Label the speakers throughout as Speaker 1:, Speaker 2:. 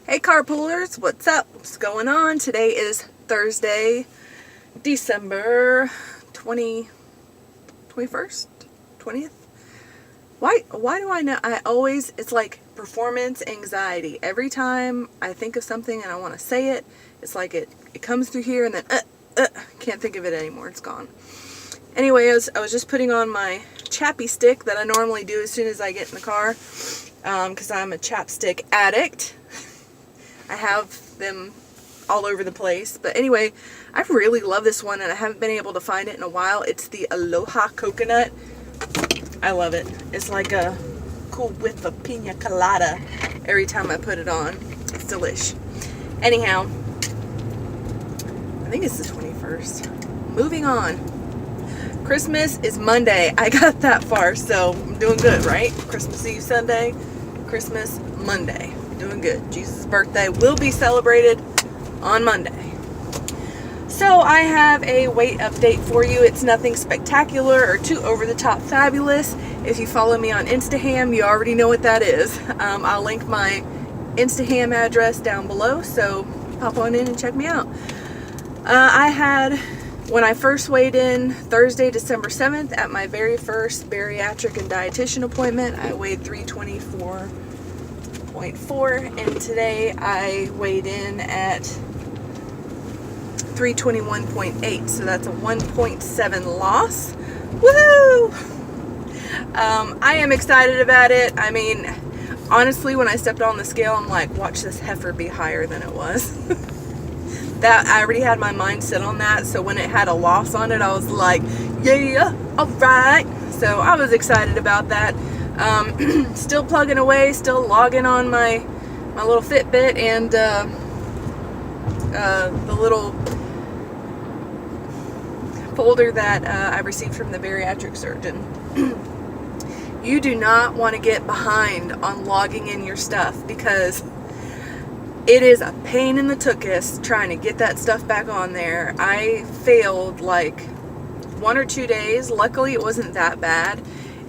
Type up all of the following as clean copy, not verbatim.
Speaker 1: Hey carpoolers, what's up? What's going on? Today is Thursday, December 21st? 20th? Why do I know? It's like performance anxiety. Every time I think of something and I want to say it, it's like it comes through here and then can't think of it anymore. It's gone. Anyway, I was just putting on my chappy stick that I normally do as soon as I get in the car, because I'm a chapstick addict. I have them all over the place. But anyway, I really love this one and I haven't been able to find it in a while. It's the Aloha Coconut. I love it. It's like a cool whiff of pina colada every time I put it on. It's delish. Anyhow, I think it's the 21st. Moving on. Christmas is Monday. I got that far, so I'm doing good, right? Christmas Eve Sunday, Christmas Monday. Doing good. Jesus' birthday will be celebrated on Monday. So I have a weight update for you. It's nothing spectacular or too over-the-top fabulous. If you follow me on InstaHam, you already know what that is. I'll link my InstaHam address down below, so pop on in and check me out. When I first weighed in Thursday, December 7th, at my very first bariatric and dietitian appointment, I weighed 324.4, and today I weighed in at 321.8, so that's a 1.7 loss. Woohoo! I am excited about it. I mean, honestly, when I stepped on the scale, I'm like, watch this heifer be higher than it was. That I already had my mind set on that, so when it had a loss on it, I was like, yeah, alright. So I was excited about that. Still plugging away, still logging on my little Fitbit and the little folder that I received from the bariatric surgeon. You do not want to get behind on logging in your stuff, because it is a pain in the tuchus trying to get that stuff back on there. I failed like 1 or 2 days. Luckily, it wasn't that bad.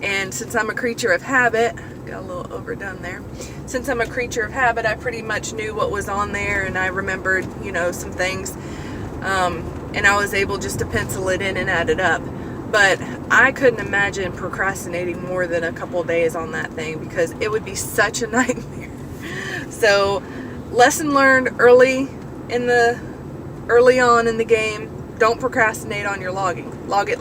Speaker 1: And since I'm a creature of habit, got a little overdone there. Since I'm a creature of habit, I pretty much knew what was on there, and I remembered, some things. And I was able just to pencil it in and add it up. But I couldn't imagine procrastinating more than a couple days on that thing, because it would be such a nightmare. So, lesson learned early on in the game. Don't procrastinate on your logging. Log it.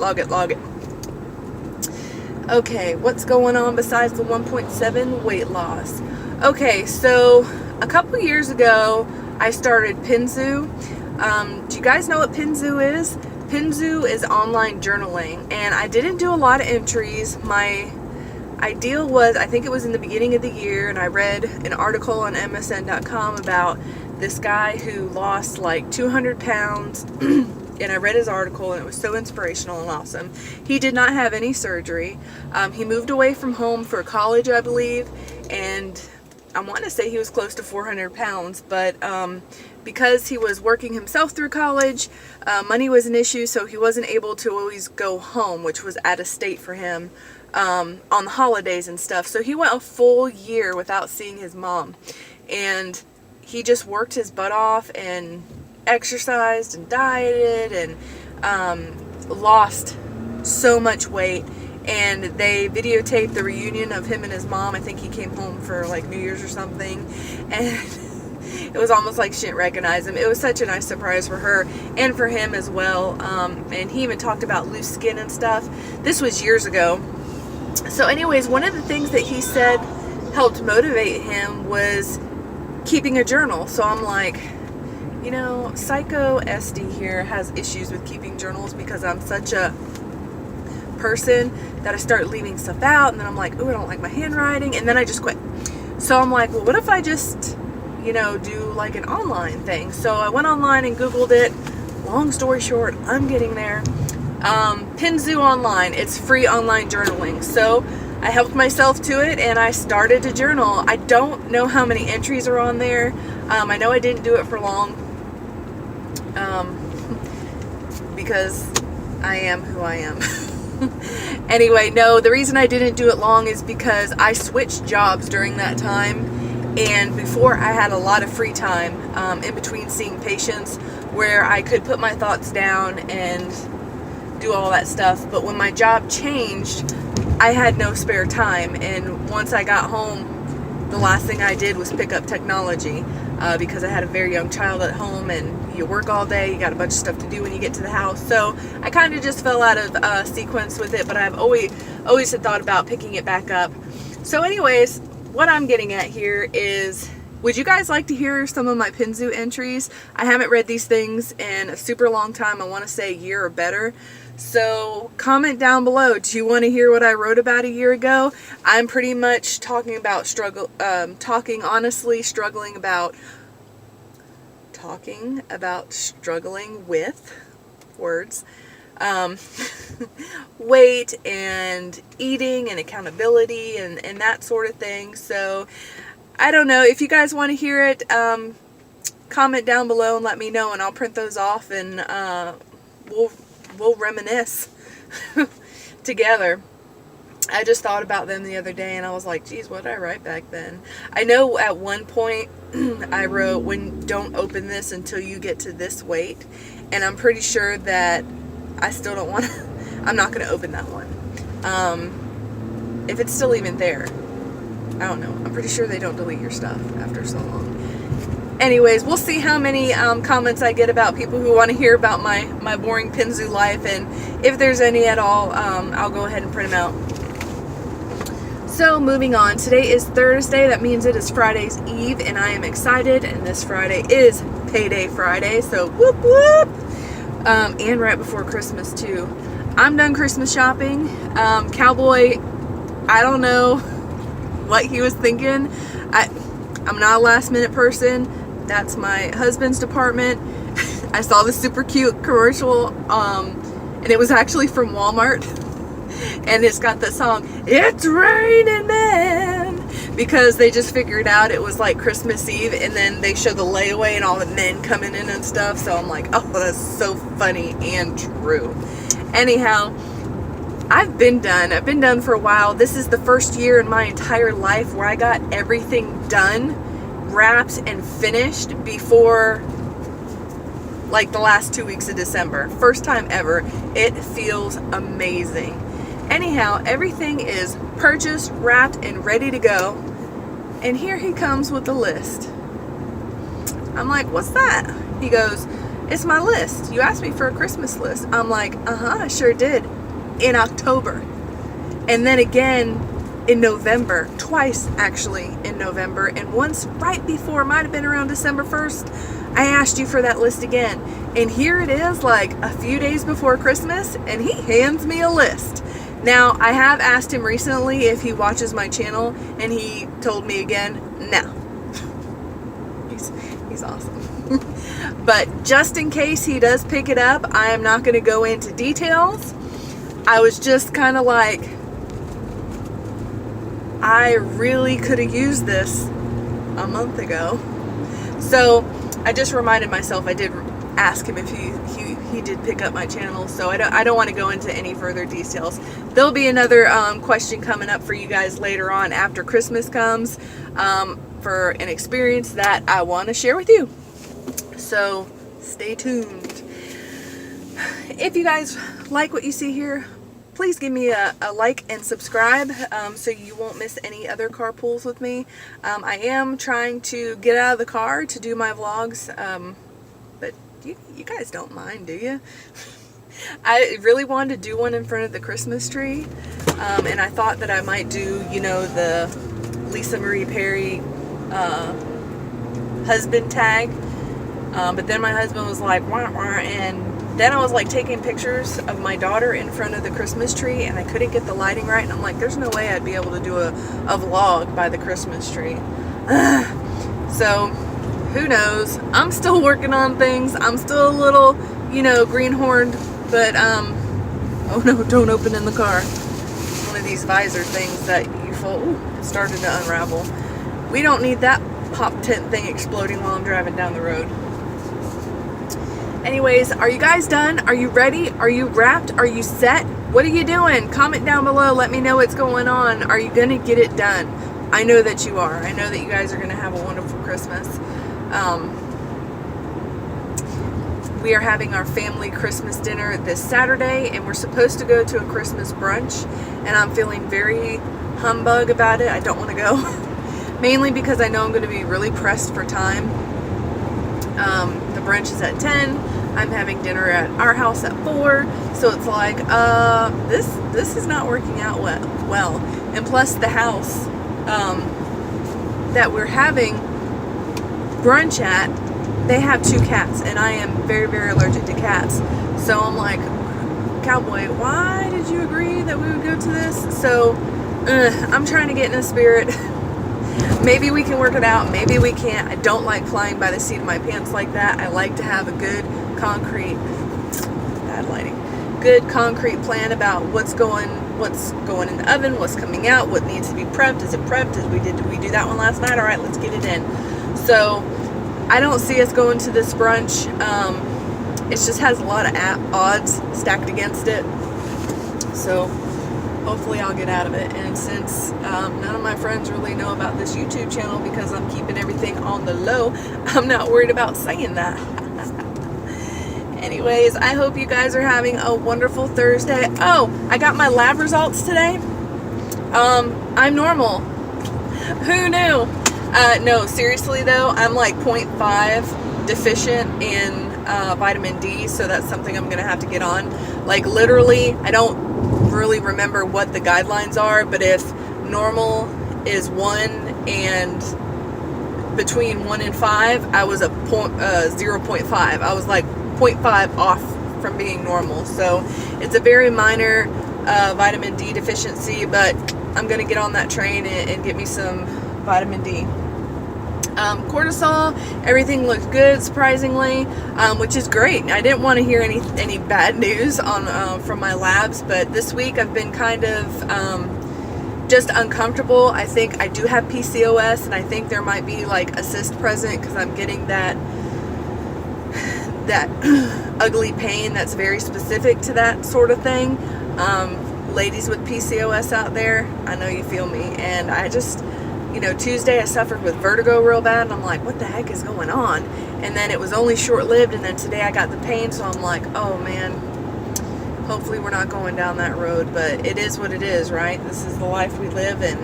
Speaker 1: Okay, what's going on besides the 1.7 weight loss? Okay, so a couple years ago, I started Pinzu. Do you guys know what Pinzu is? Pinzu is online journaling, and I didn't do a lot of entries. My ideal was, I think it was in the beginning of the year, and I read an article on MSN.com about this guy who lost like 200 pounds, and I read his article, and it was so inspirational and awesome. He did not have any surgery. He moved away from home for college, I believe, and I want to say he was close to 400 pounds, but because he was working himself through college, money was an issue, so he wasn't able to always go home, which was out of state for him, on the holidays and stuff. So he went a full year without seeing his mom, and he just worked his butt off and exercised and dieted and lost so much weight. And they videotaped the reunion of him and his mom. I think he came home for like New Year's or something, and it was almost like she didn't recognize him. It was such a nice surprise for her and for him as well. And he even talked about loose skin and stuff. This was years ago. So anyways, one of the things that he said helped motivate him was keeping a journal. So I'm like, Psycho SD here has issues with keeping journals, because I'm such a person that I start leaving stuff out, and then I'm like, oh, I don't like my handwriting, and then I just quit. So I'm like, well, what if I just, do like an online thing? So I went online and Googled it. Long story short, I'm getting there. Pinzu Online, it's free online journaling. So I helped myself to it, and I started to journal. I don't know how many entries are on there. I know I didn't do it for long, because I am who I am. Anyway, no, the reason I didn't do it long is because I switched jobs during that time, And before, I had a lot of free time in between seeing patients where I could put my thoughts down and do all that stuff. But when my job changed, I had no spare time. And once I got home, the last thing I did was pick up technology because I had a very young child at home, and you work all day, you got a bunch of stuff to do when you get to the house. So I kind of just fell out of sequence with it, but I've always had thought about picking it back up. So anyways, what I'm getting at here is, would you guys like to hear some of my Pinzu entries? I haven't read these things in a super long time. I want to say a year or better. So comment down below. Do you want to hear what I wrote about a year ago? I'm pretty much talking about struggling with words, weight and eating and accountability and that sort of thing. So I don't know if you guys want to hear it. Comment down below and let me know, and I'll print those off, and we'll reminisce together. I just thought about them the other day, and I was like, geez, what did I write back then? I know at one point I wrote, don't open this until you get to this weight, and I'm pretty sure that I still don't want to, I'm not going to open that one. If it's still even there, I don't know. I'm pretty sure they don't delete your stuff after so long. Anyways, we'll see how many comments I get about people who want to hear about my boring Pinzu life, and if there's any at all, I'll go ahead and print them out. So moving on, today is Thursday. That means it is Friday's Eve, and I am excited, and this Friday is Payday Friday, so whoop whoop! And right before Christmas too. I'm done Christmas shopping. Cowboy, I don't know what he was thinking. I'm not a last minute person. That's my husband's department. I saw the super cute commercial, and it was actually from Walmart, and it's got the song, "It's Raining Men," because they just figured out it was like Christmas Eve, and then they show the layaway and all the men coming in and stuff. So I'm like, oh, that's so funny and true. Anyhow, I've been done for a while. This is the first year in my entire life where I got everything done, wrapped and finished before like the last 2 weeks of December. First time ever. It feels amazing. Anyhow, everything is purchased, wrapped, and ready to go. And here he comes with the list. I'm like, what's that? He goes, it's my list. You asked me for a Christmas list. I'm like, I sure did. In October. And then again in November. Twice actually in November. And once right before, might have been around December 1st, I asked you for that list again. And here it is, like a few days before Christmas, and he hands me a list. Now, I have asked him recently if he watches my channel, and he told me again, no. He's awesome. But just in case he does pick it up, I am not going to go into details. I was just kind of like, I really could have used this a month ago. So I just reminded myself, I did ask him if he did pick up my channel, so I don't want to go into any further details. There'll be another question coming up for you guys later on after Christmas comes, for an experience that I want to share with you. So stay tuned. If you guys like what you see here, please give me a like and subscribe, so you won't miss any other car pulls with me. I am trying to get out of the car to do my vlogs, but you guys don't mind, do you? I really wanted to do one in front of the Christmas tree, and I thought that I might do, you know, the Lisa Marie Perry husband tag, but then my husband was like, wah, wah, and then I was like taking pictures of my daughter in front of the Christmas tree, and I couldn't get the lighting right, and I'm like, there's no way I'd be able to do a vlog by the Christmas tree. So who knows? I'm still working on things. I'm still a little, you know, greenhorned, but oh no, don't open in the car. One of these visor things that you fold. Ooh, it started to unravel. We don't need that pop tent thing exploding while I'm driving down the road. Anyways, are you guys done? Are you ready? Are you wrapped? Are you set? What are you doing? Comment down below. Let me know what's going on. Are you gonna get it done? I know that you are. I know that you guys are going to have a wonderful Christmas. We are having our family Christmas dinner this Saturday, and we're supposed to go to a Christmas brunch, and I'm feeling very humbug about it. I don't want to go, mainly because I know I'm going to be really pressed for time. The brunch is at 10. I'm having dinner at our house at 4, so it's like, this is not working out well. And plus the house that we're having brunch at, they have 2 cats, and I am very, very allergic to cats. So I'm like, Cowboy, why did you agree that we would go to this? So I'm trying to get in the spirit. Maybe we can work it out, maybe we can't. I don't like flying by the seat of my pants like that. I like to have a good concrete, bad lighting, good concrete plan about what's going in the oven, what's coming out, what needs to be prepped. Is it prepped? Did we do that one last night? All right, let's get it in. So I don't see us going to this brunch. It just has a lot of odds stacked against it. So hopefully I'll get out of it. And since none of my friends really know about this YouTube channel because I'm keeping everything on the low, I'm not worried about saying that. Anyways, I hope you guys are having a wonderful Thursday. Oh, I got my lab results today. I'm normal. Who knew? No, seriously though, I'm like 0.5 deficient in vitamin D, so that's something I'm gonna have to get on. Like literally, I don't really remember what the guidelines are, but if normal is 1 and between 1 and 5, I was a 0.5. I was like 0.5 off from being normal. So it's a very minor vitamin D deficiency, but I'm gonna get on that train and get me some vitamin D. Cortisol, everything looked good, surprisingly, which is great. I didn't want to hear any bad news on from my labs, but this week I've been kind of just uncomfortable. I think I do have PCOS, and I think there might be like a cyst present because I'm getting that ugly pain that's very specific to that sort of thing. Ladies with PCOS out there, I know you feel me. And I just, Tuesday I suffered with vertigo real bad, and I'm like, what the heck is going on? And then it was only short-lived, and then today I got the pain, so I'm like, oh man, hopefully we're not going down that road. But it is what it is, right? This is the life we live, and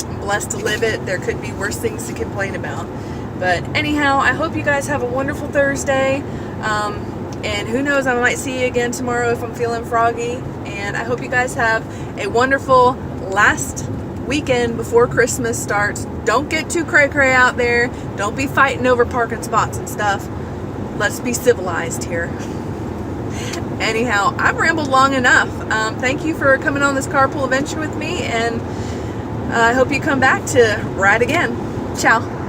Speaker 1: I'm blessed to live it. There could be worse things to complain about. But anyhow, I hope you guys have a wonderful Thursday. And who knows, I might see you again tomorrow if I'm feeling froggy. And I hope you guys have a wonderful last weekend before Christmas starts. Don't get too cray-cray out there. Don't be fighting over parking spots and stuff. Let's be civilized here. Anyhow, I've rambled long enough. Thank you for coming on this carpool adventure with me, and I hope you come back to ride again. Ciao.